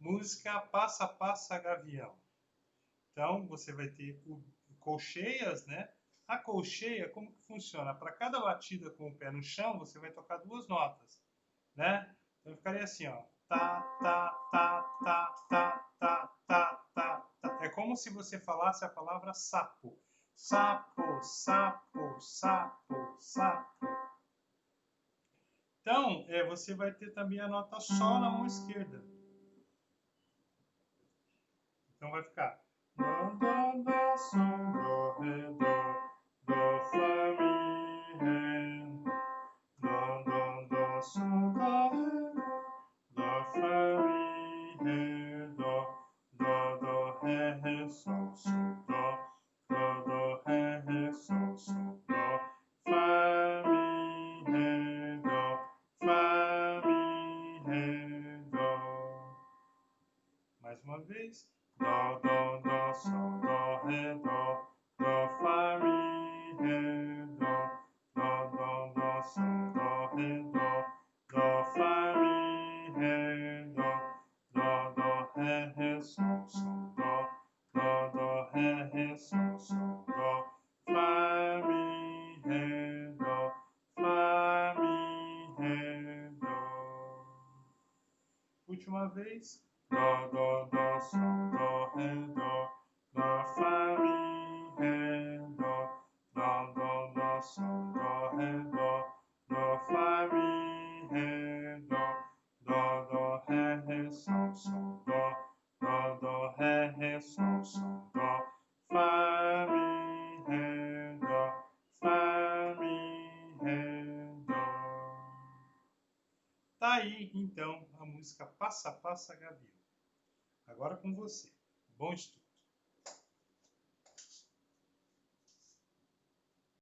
música Passa, Passa, gavião. Então, você vai ter colcheias, né? A colcheia, como que funciona? Para cada batida com o pé no chão, você vai tocar duas notas, né? Então, ficaria assim, ó. Tá, tá, tá, tá, tá, tá, tá, tá, tá. É como se você falasse a palavra sapo. Sapo, sapo, sapo, sapo. Então, você vai ter também a nota Sol na mão esquerda. Então vai ficar Dó, dó, dó, sol, dó, ré, dó, dó, fá, mi, ré. Dó, dó, dó, sol, dó, ré, dó, fá, mi, ré, dó, dó, ré, sol, sol, dó, ré, sol, sol, dó, fá, mi, ré, dó, fá, mi, ré, dó. Mais uma vez. Dó, dó, dó, sol, dó, ré, dó, dó, fá, mi, ré, dó, dó, sol, dó, ré, dó, fá, mi, ré, dó, ré, sol, sol, dó, ré, sol, sol, dó, fá, mi, ré, dó, fá, mi, ré, dó. Última vez. Dó, dó, dó, sol, dó, ré, dó, fá, mi, ré, dó, sol, dó, ré, dó, fá, mi, ré, dó, ré, sol, sol, dó, ré, sol, sol, dó, fá, mi, ré, dó, fá, mi, ré, dó. Tá aí, então, a música Passa, Passa, gavião. Agora com você. Bom estudo.